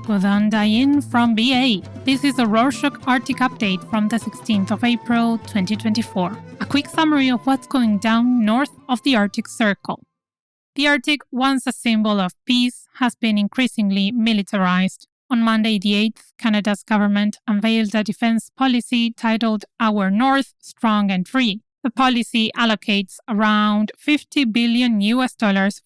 Godan Dayin from BA. This is a Rorshok Arctic update from the 16th of April 2024. A quick summary of what's going down north of the Arctic Circle. The Arctic, once a symbol of peace, has been increasingly militarized. On Monday the 8th, Canada's government unveiled a defense policy titled Our North, Strong and Free. The policy allocates around $50 billion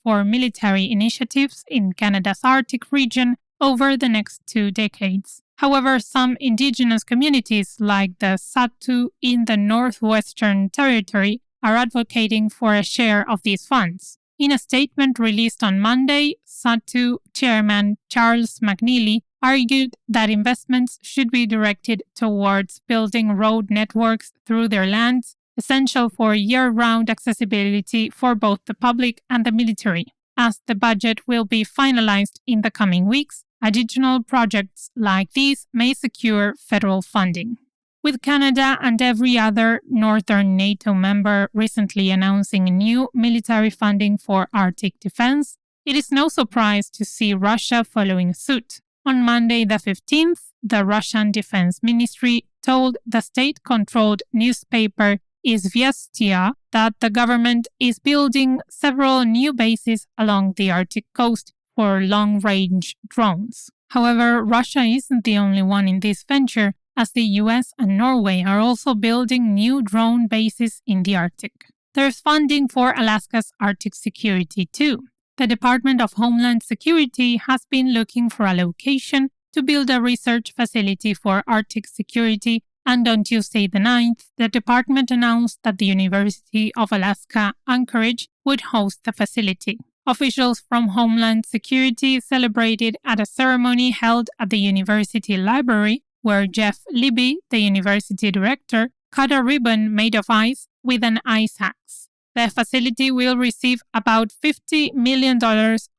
for military initiatives in Canada's Arctic region over the next 2 decades. However, some indigenous communities like the Satu in the Northwestern Territory are advocating for a share of these funds. In a statement released on Monday, Satu chairman Charles McNeely argued that investments should be directed towards building road networks through their lands, essential for year-round accessibility for both the public and the military. As the budget will be finalized in the coming weeks, additional projects like these may secure federal funding. With Canada and every other northern NATO member recently announcing new military funding for Arctic defense, it is no surprise to see Russia following suit. On Monday the 15th, the Russian Defense Ministry told the state-controlled newspaper Izvestia that the government is building several new bases along the Arctic coast for long-range drones. However, Russia isn't the only one in this venture, as the US and Norway are also building new drone bases in the Arctic. There's funding for Alaska's Arctic security too. The Department of Homeland Security has been looking for a location to build a research facility for Arctic security, and on Tuesday the 9th, the department announced that the University of Alaska Anchorage would host the facility. Officials from Homeland Security celebrated at a ceremony held at the university library, where Jeff Libby, the university director, cut a ribbon made of ice with an ice axe. The facility will receive about $50 million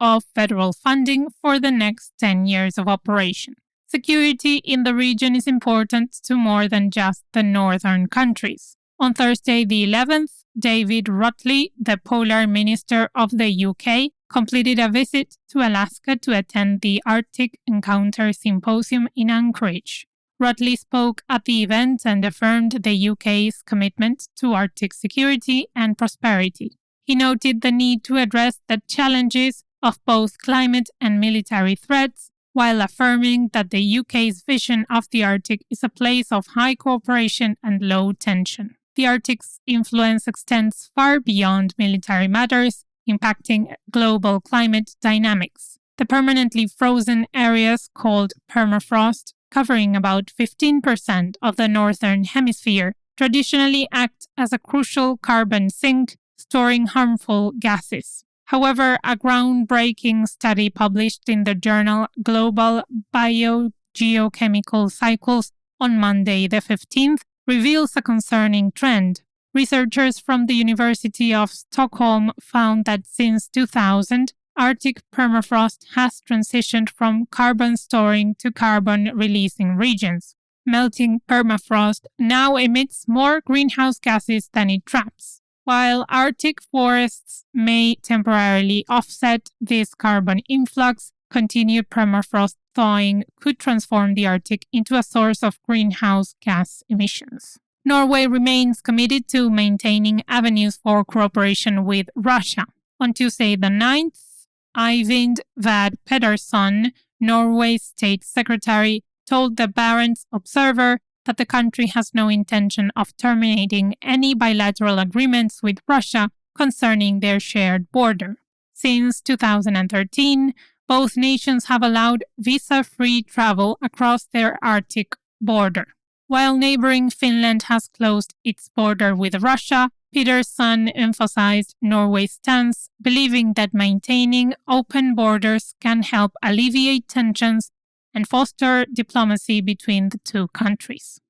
of federal funding for the next 10 years of operation. Security in the region is important to more than just the northern countries. On Thursday the 11th, David Rutley, the Polar Minister of the UK, completed a visit to Alaska to attend the Arctic Encounter Symposium in Anchorage. Rutley spoke at the event and affirmed the UK's commitment to Arctic security and prosperity. He noted the need to address the challenges of both climate and military threats, while affirming that the UK's vision of the Arctic is a place of high cooperation and low tension. The Arctic's influence extends far beyond military matters, impacting global climate dynamics. The permanently frozen areas called permafrost, covering about 15% of the northern hemisphere, traditionally act as a crucial carbon sink, storing harmful gases. However, a groundbreaking study published in the journal Global Biogeochemical Cycles on Monday the 15th reveals a concerning trend. Researchers from the University of Stockholm found that since 2000, Arctic permafrost has transitioned from carbon storing to carbon releasing regions. Melting permafrost now emits more greenhouse gases than it traps. While Arctic forests may temporarily offset this carbon influx, continued permafrost thawing could transform the Arctic into a source of greenhouse gas emissions. Norway remains committed to maintaining avenues for cooperation with Russia. On Tuesday the 9th, Eivind Vad Pedersen, Norway's state secretary, told the Barents Observer that the country has no intention of terminating any bilateral agreements with Russia concerning their shared border. Since 2013, both nations have allowed visa-free travel across their Arctic border. While neighboring Finland has closed its border with Russia, Pedersen emphasized Norway's stance, believing that maintaining open borders can help alleviate tensions and foster diplomacy between the two countries.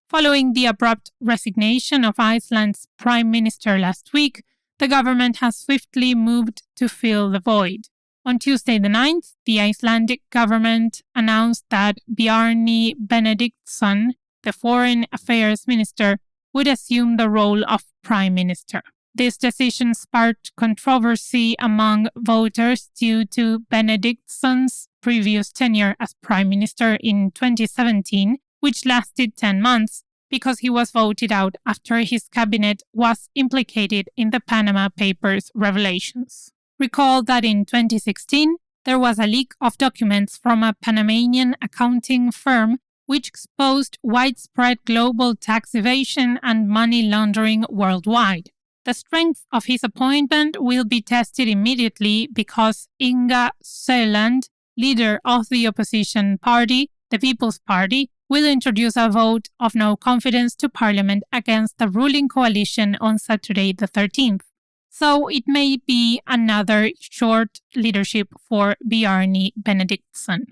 Following the abrupt resignation of Iceland's prime minister last week, the government has swiftly moved to fill the void. On Tuesday the 9th, the Icelandic government announced that Bjarni Benediktsson, the foreign affairs minister, would assume the role of prime minister. This decision sparked controversy among voters due to Benediktson's previous tenure as prime minister in 2017, which lasted 10 months because he was voted out after his cabinet was implicated in the Panama Papers revelations. Recall that in 2016, there was a leak of documents from a Panamanian accounting firm which exposed widespread global tax evasion and money laundering worldwide. The strength of his appointment will be tested immediately because Inga Søland, leader of the opposition party, the People's Party, will introduce a vote of no confidence to Parliament against the ruling coalition on Saturday the 13th. So it may be another short leadership for Bjarni Benediktsson.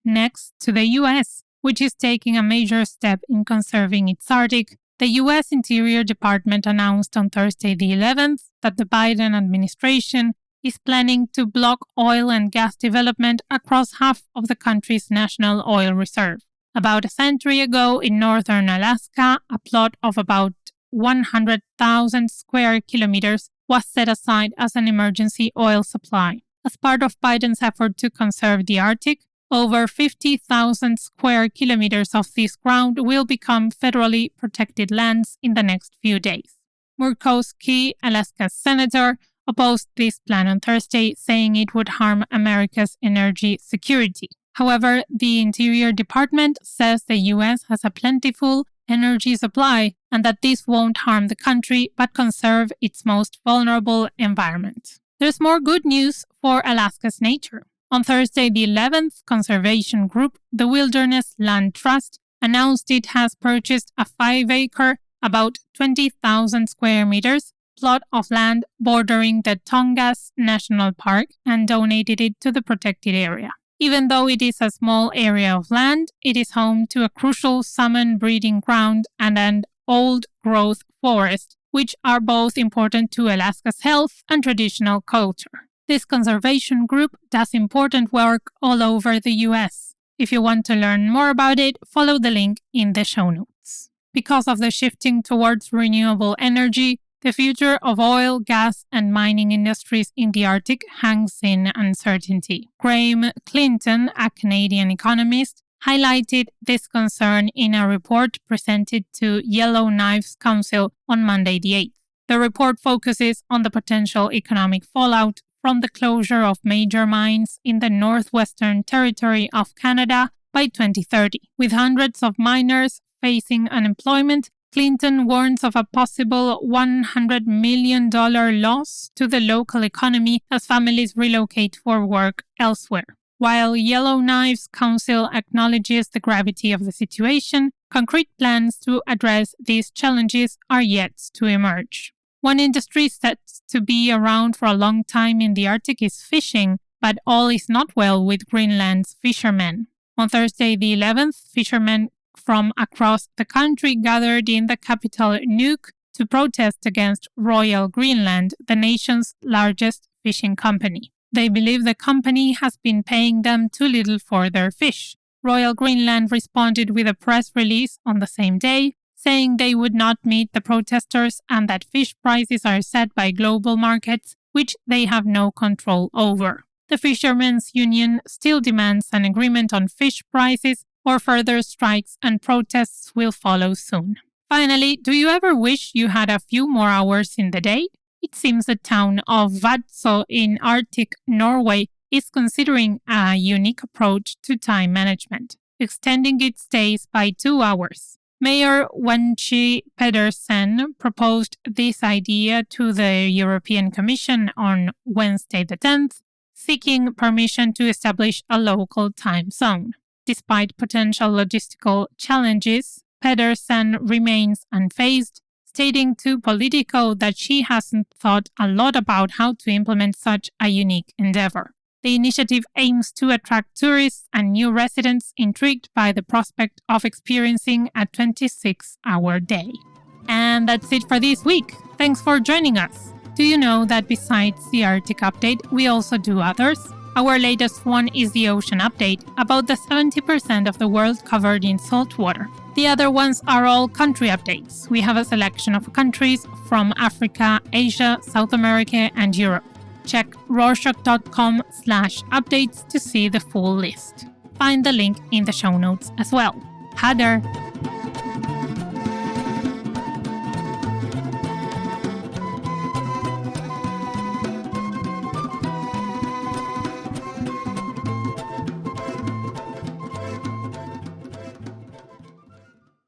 Next to the US, which is taking a major step in conserving its Arctic, the U.S. Interior Department announced on Thursday the 11th that the Biden administration is planning to block oil and gas development across half of the country's national oil reserve. About a century ago in northern Alaska, a plot of about 100,000 square kilometers was set aside as an emergency oil supply. As part of Biden's effort to conserve the Arctic, over 50,000 square kilometers of this ground will become federally protected lands in the next few days. Murkowski, Alaska's senator, opposed this plan on Thursday, saying it would harm America's energy security. However, the Interior Department says the U.S. has a plentiful energy supply and that this won't harm the country but conserve its most vulnerable environment. There's more good news for Alaska's nature. On Thursday the 11th, conservation group, the Wilderness Land Trust, announced it has purchased a 5-acre, about 20,000 square meters, plot of land bordering the Tongass National Park and donated it to the protected area. Even though it is a small area of land, it is home to a crucial salmon breeding ground and an old-growth forest, which are both important to Alaska's health and traditional culture. This conservation group does important work all over the US. If you want to learn more about it, follow the link in the show notes. Because of the shifting towards renewable energy, the future of oil, gas, and mining industries in the Arctic hangs in uncertainty. Graham Clinton, a Canadian economist, highlighted this concern in a report presented to Yellowknife's Council on Monday the 8th. The report focuses on the potential economic fallout from the closure of major mines in the northwestern territory of Canada by 2030. With hundreds of miners facing unemployment, Clinton warns of a possible $100 million loss to the local economy as families relocate for work elsewhere. While Yellowknife's council acknowledges the gravity of the situation, concrete plans to address these challenges are yet to emerge. One industry set to be around for a long time in the Arctic is fishing, but all is not well with Greenland's fishermen. On Thursday the 11th, fishermen from across the country gathered in the capital Nuuk to protest against Royal Greenland, the nation's largest fishing company. They believe the company has been paying them too little for their fish. Royal Greenland responded with a press release on the same day, saying they would not meet the protesters and that fish prices are set by global markets, which they have no control over. The Fishermen's Union still demands an agreement on fish prices, or further strikes and protests will follow soon. Finally, do you ever wish you had a few more hours in the day? It seems the town of Vadsø in Arctic Norway is considering a unique approach to time management, extending its days by 2 hours. Mayor Wenche Pedersen proposed this idea to the European Commission on Wednesday the 10th, seeking permission to establish a local time zone. Despite potential logistical challenges, Pedersen remains unfazed, stating to Politico that she hasn't thought a lot about how to implement such a unique endeavor. The initiative aims to attract tourists and new residents intrigued by the prospect of experiencing a 26-hour day. And that's it for this week. Thanks for joining us. Do you know that besides the Arctic update, we also do others? Our latest one is the Ocean Update, about the 70% of the world covered in salt water. The other ones are all country updates. We have a selection of countries from Africa, Asia, South America, and Europe. Check rorshok.com/updates to see the full list. Find the link in the show notes as well. Ha det!